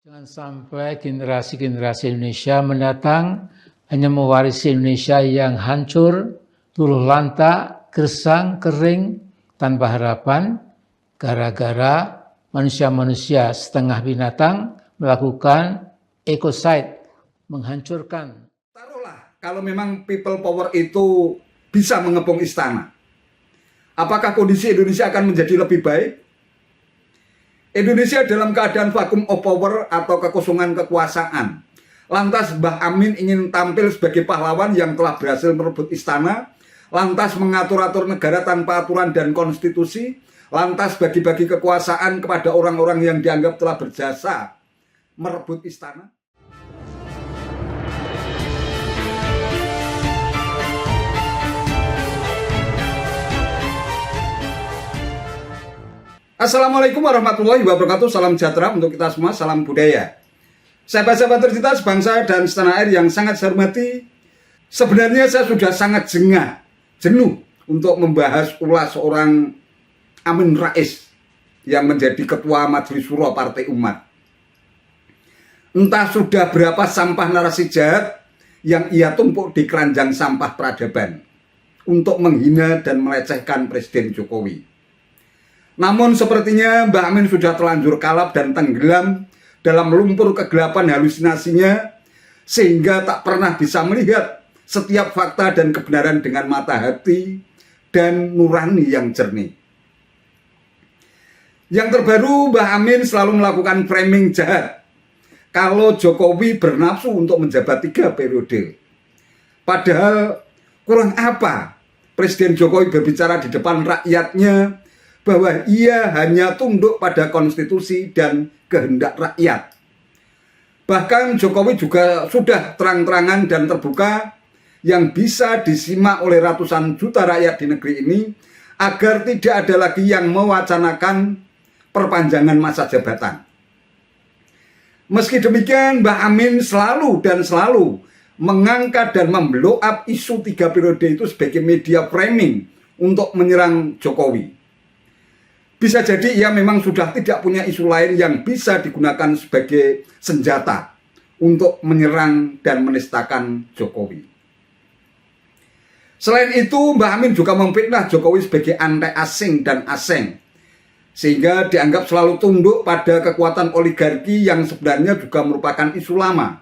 Jangan sampai generasi-generasi Indonesia mendatang hanya mewarisi Indonesia yang hancur, luluh lantak, gersang, kering, tanpa harapan, gara-gara manusia-manusia setengah binatang melakukan ecocide, menghancurkan. Taruhlah kalau memang people power itu bisa mengepung istana, apakah kondisi Indonesia akan menjadi lebih baik? Indonesia dalam keadaan vacuum of power atau kekosongan kekuasaan. Lantas Mbah Amin ingin tampil sebagai pahlawan yang telah berhasil merebut istana, lantas mengatur-atur negara tanpa aturan dan konstitusi, lantas bagi-bagi kekuasaan kepada orang-orang yang dianggap telah berjasa merebut istana. Assalamualaikum warahmatullahi wabarakatuh. Salam sejahtera untuk kita semua, salam budaya. Sahabat-sahabat tercinta sebangsa dan setanah air yang sangat saya hormati, sebenarnya saya sudah sangat jenuh untuk membahas ulah seorang Amin Rais yang menjadi ketua Majelis Syuro Partai Umat. Entah sudah berapa sampah narasi jahat yang ia tumpuk di keranjang sampah peradaban untuk menghina dan melecehkan Presiden Jokowi. Namun sepertinya Mbah Amin sudah terlanjur kalap dan tenggelam dalam lumpur kegelapan halusinasinya, sehingga tak pernah bisa melihat setiap fakta dan kebenaran dengan mata hati dan nurani yang jernih. Yang terbaru, Mbah Amin selalu melakukan framing jahat kalau Jokowi bernafsu untuk menjabat 3 periode. Padahal kurang apa Presiden Jokowi berbicara di depan rakyatnya bahwa ia hanya tunduk pada konstitusi dan kehendak rakyat. Bahkan Jokowi juga sudah terang-terangan dan terbuka yang bisa disimak oleh ratusan juta rakyat di negeri ini agar tidak ada lagi yang mewacanakan perpanjangan masa jabatan. Meski demikian, Mbah Amin selalu mengangkat dan memblow up isu 3 periode itu sebagai media framing untuk menyerang Jokowi. Bisa jadi ia memang sudah tidak punya isu lain yang bisa digunakan sebagai senjata untuk menyerang dan menistakan Jokowi. Selain itu, Mbah Amin juga memfitnah Jokowi sebagai anti asing dan asing, sehingga dianggap selalu tunduk pada kekuatan oligarki yang sebenarnya juga merupakan isu lama.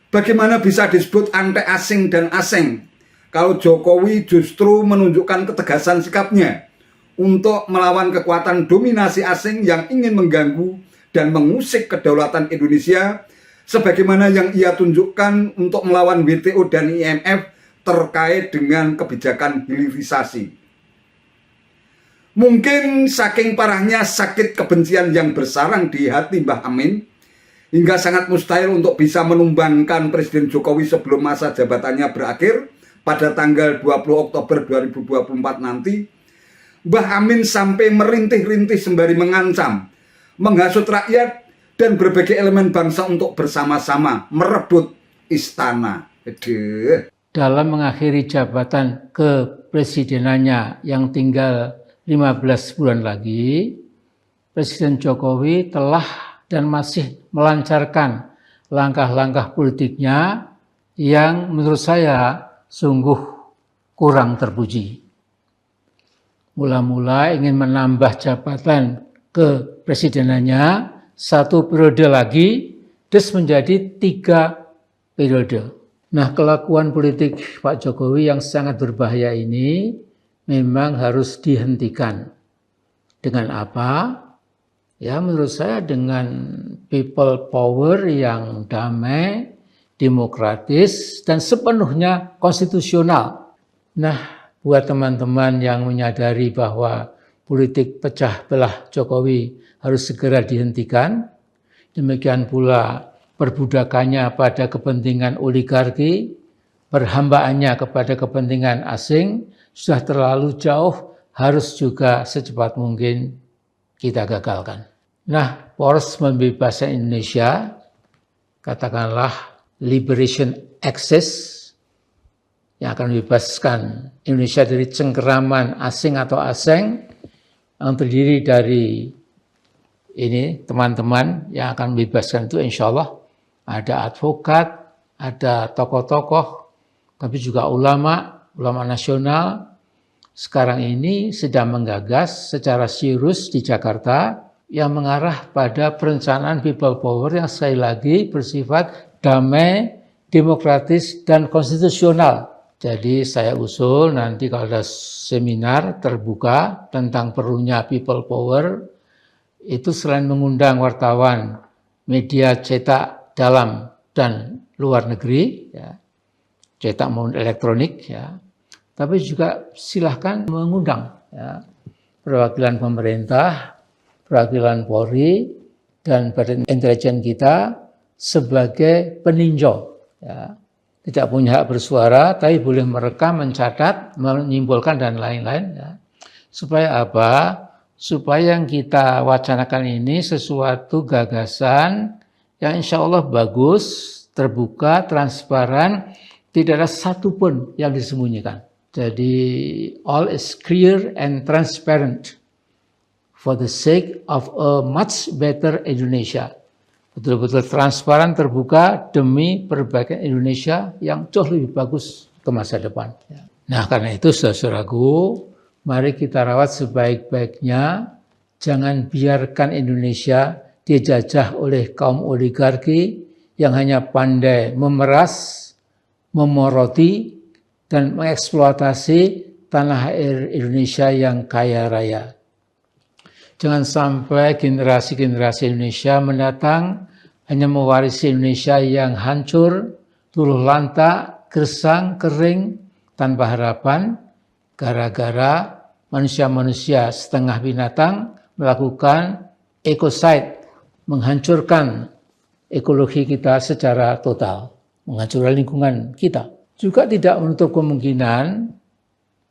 Bagaimana bisa disebut anti asing dan asing kalau Jokowi justru menunjukkan ketegasan sikapnya untuk melawan kekuatan dominasi asing yang ingin mengganggu dan mengusik kedaulatan Indonesia, sebagaimana yang ia tunjukkan untuk melawan WTO dan IMF terkait dengan kebijakan hilirisasi. Mungkin saking parahnya sakit kebencian yang bersarang di hati Mbah Amin, hingga sangat mustahil untuk bisa menumbangkan Presiden Jokowi sebelum masa jabatannya berakhir pada tanggal 20 Oktober 2024 nanti, Mbah Amin sampai merintih-rintih sembari mengancam, menghasut rakyat dan berbagai elemen bangsa untuk bersama-sama merebut istana. Dalam mengakhiri jabatan kepresidenannya yang tinggal 15 bulan lagi, Presiden Jokowi telah dan masih melancarkan langkah-langkah politiknya yang menurut saya sungguh kurang terpuji. Mula-mula ingin menambah jabatan kepresidenannya 1 periode lagi, terus menjadi 3 periode. Nah, kelakuan politik Pak Jokowi yang sangat berbahaya ini memang harus dihentikan. Dengan apa? Ya, menurut saya dengan people power yang damai, demokratis, dan sepenuhnya konstitusional. Nah, buat teman-teman yang menyadari bahwa politik pecah belah Jokowi harus segera dihentikan, demikian pula perbudakannya pada kepentingan oligarki, perhambaannya kepada kepentingan asing, sudah terlalu jauh, harus juga secepat mungkin kita gagalkan. Nah, poros pembebasan Indonesia, katakanlah Liberation Access, yang akan membebaskan Indonesia dari cengkeraman asing atau asing yang terdiri dari ini teman-teman yang akan membebaskan itu insya Allah ada advokat, ada tokoh-tokoh, tapi juga ulama nasional. Sekarang ini sedang menggagas secara serius di Jakarta yang mengarah pada perencanaan people power yang sekali lagi bersifat damai, demokratis, dan konstitusional. Jadi saya usul nanti kalau ada seminar terbuka tentang perlunya people power, itu selain mengundang wartawan, media cetak dalam dan luar negeri, ya, cetak maupun elektronik, ya, tapi juga silahkan mengundang ya, perwakilan pemerintah, perwakilan Polri, dan Badan Intelijen kita sebagai peninjau. Ya. Tidak punya hak bersuara, tapi boleh merekam, mencatat, menyimpulkan, dan lain-lain. Ya. Supaya apa? Supaya yang kita wacanakan ini sesuatu gagasan yang insya Allah bagus, terbuka, transparan, tidak ada satupun yang disembunyikan. Jadi all is clear and transparent for the sake of a much better Indonesia. Betul-betul transparan, terbuka demi perbaikan Indonesia yang jauh lebih bagus ke masa depan. Nah karena itu saudaraku, mari kita rawat sebaik-baiknya. Jangan biarkan Indonesia dijajah oleh kaum oligarki yang hanya pandai memeras, memoroti, dan mengeksploitasi tanah air Indonesia yang kaya raya. Jangan sampai generasi-generasi Indonesia mendatang hanya mewarisi Indonesia yang hancur, luluh lantak, gersang, kering, tanpa harapan, gara-gara manusia-manusia setengah binatang melakukan ecocide, menghancurkan ekologi kita secara total, menghancurkan lingkungan kita. Juga tidak menutup kemungkinan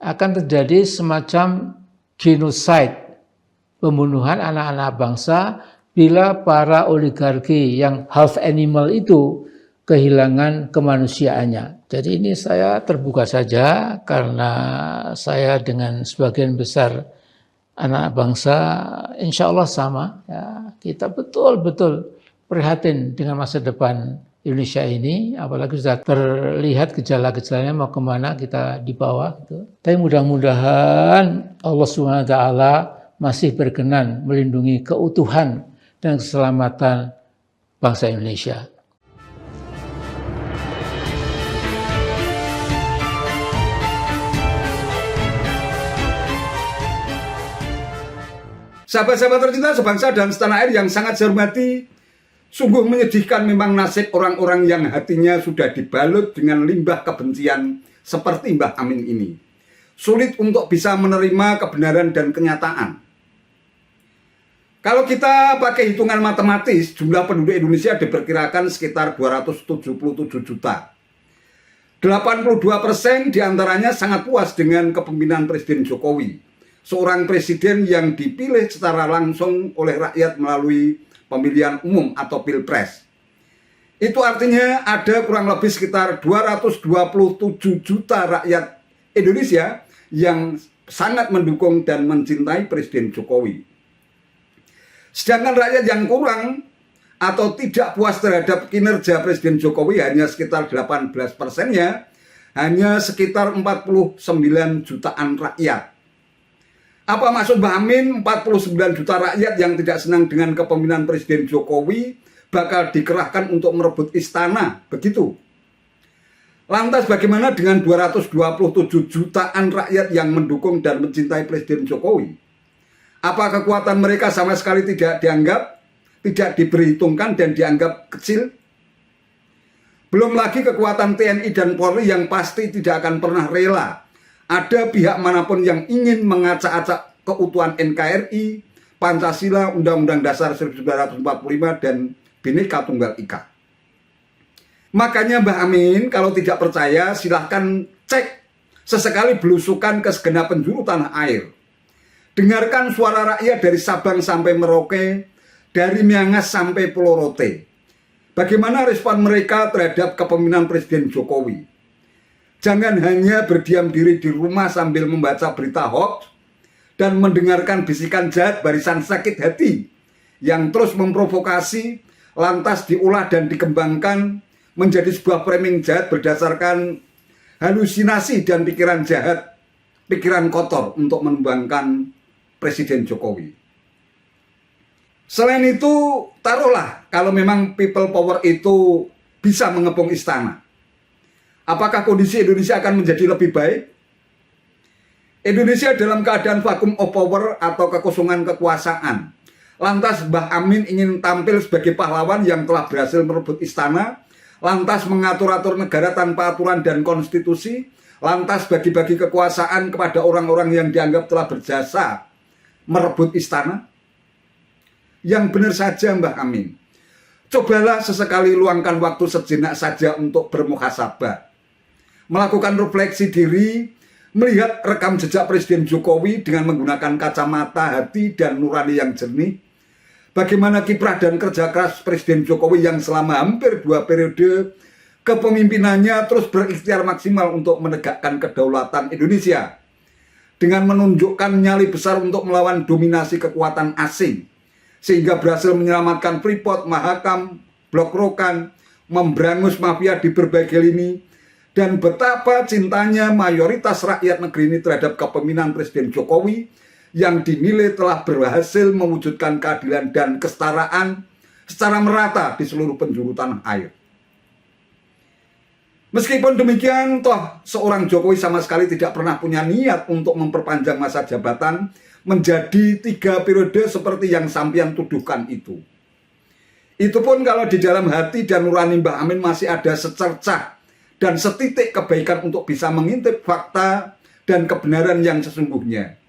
akan terjadi semacam genocide, pembunuhan anak-anak bangsa bila para oligarki yang half animal itu kehilangan kemanusiaannya. Jadi ini saya terbuka saja karena saya dengan sebagian besar anak bangsa insya Allah sama. Ya, kita betul-betul prihatin dengan masa depan Indonesia ini, apalagi sudah terlihat gejala-gejalanya mau kemana kita dibawa. Gitu. Tapi mudah-mudahan Allah SWT masih berkenan melindungi keutuhan dan keselamatan bangsa Indonesia. Sahabat-sahabat tercinta sebangsa dan setanah air yang sangat saya hormati, sungguh menyedihkan memang nasib orang-orang yang hatinya sudah dibalut dengan limbah kebencian seperti Mbah Amin ini. Sulit untuk bisa menerima kebenaran dan kenyataan. Kalau kita pakai hitungan matematis, jumlah penduduk Indonesia diperkirakan sekitar 277 juta. 82% diantaranya sangat puas dengan kepemimpinan Presiden Jokowi, seorang presiden yang dipilih secara langsung oleh rakyat melalui pemilihan umum atau pilpres. Itu artinya ada kurang lebih sekitar 227 juta rakyat Indonesia yang sangat mendukung dan mencintai Presiden Jokowi. Sedangkan rakyat yang kurang atau tidak puas terhadap kinerja Presiden Jokowi hanya sekitar 18%-nya, hanya sekitar 49 jutaan rakyat. Apa maksud Mbah Amin 49 juta rakyat yang tidak senang dengan kepemimpinan Presiden Jokowi bakal dikerahkan untuk merebut istana, begitu? Lantas bagaimana dengan 227 jutaan rakyat yang mendukung dan mencintai Presiden Jokowi? Apa kekuatan mereka sama sekali tidak dianggap, tidak diperhitungkan dan dianggap kecil? Belum lagi kekuatan TNI dan Polri yang pasti tidak akan pernah rela ada pihak manapun yang ingin mengacak-acak keutuhan NKRI, Pancasila, Undang-Undang Dasar 1945, dan Bhinneka Tunggal Ika. Makanya Mbah Amin kalau tidak percaya silahkan cek sesekali belusukan ke segenap penjuru tanah air. Dengarkan suara rakyat dari Sabang sampai Merauke, dari Miangas sampai Pulau Rote. Bagaimana respon mereka terhadap kepemimpinan Presiden Jokowi? Jangan hanya berdiam diri di rumah sambil membaca berita hoax dan mendengarkan bisikan jahat barisan sakit hati yang terus memprovokasi, lantas diolah dan dikembangkan menjadi sebuah framing jahat berdasarkan halusinasi dan pikiran jahat, pikiran kotor untuk menumbangkan Presiden Jokowi. Selain itu, taruhlah kalau memang people power itu bisa mengepung istana, apakah kondisi Indonesia akan menjadi lebih baik? Indonesia dalam keadaan vacuum of power atau kekosongan kekuasaan. Lantas Mbah Amin ingin tampil sebagai pahlawan yang telah berhasil merebut istana, lantas mengatur-atur negara tanpa aturan dan konstitusi, lantas bagi-bagi kekuasaan kepada orang-orang yang dianggap telah berjasa merebut istana. Yang benar saja Mbah Amin, cobalah sesekali luangkan waktu sejenak saja untuk bermuhasabah, melakukan refleksi diri, melihat rekam jejak Presiden Jokowi dengan menggunakan kacamata hati dan nurani yang jernih. Bagaimana kiprah dan kerja keras Presiden Jokowi yang selama hampir 2 periode kepemimpinannya terus berikhtiar maksimal untuk menegakkan kedaulatan Indonesia dengan menunjukkan nyali besar untuk melawan dominasi kekuatan asing, sehingga berhasil menyelamatkan Freeport, Mahakam, Blok Rokan, memberangus mafia di berbagai lini, dan betapa cintanya mayoritas rakyat negeri ini terhadap kepemimpinan Presiden Jokowi yang dinilai telah berhasil mewujudkan keadilan dan kesetaraan secara merata di seluruh penjuru tanah air. Meskipun demikian, toh seorang Jokowi sama sekali tidak pernah punya niat untuk memperpanjang masa jabatan menjadi 3 periode seperti yang sampean tuduhkan itu. Itu pun kalau di dalam hati dan nurani Mbah Amin masih ada secercah dan setitik kebaikan untuk bisa mengintip fakta dan kebenaran yang sesungguhnya.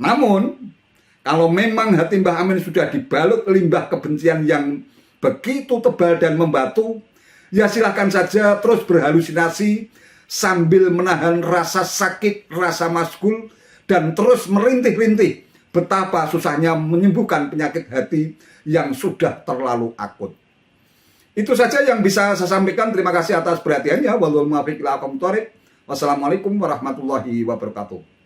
Namun, kalau memang hati Mbah Amin sudah dibalut limbah kebencian yang begitu tebal dan membatu, ya silahkan saja terus berhalusinasi sambil menahan rasa sakit, rasa maskul, dan terus merintih-rintih betapa susahnya menyembuhkan penyakit hati yang sudah terlalu akut. Itu saja yang bisa saya sampaikan. Terima kasih atas perhatiannya. Wassalamualaikum warahmatullahi wabarakatuh.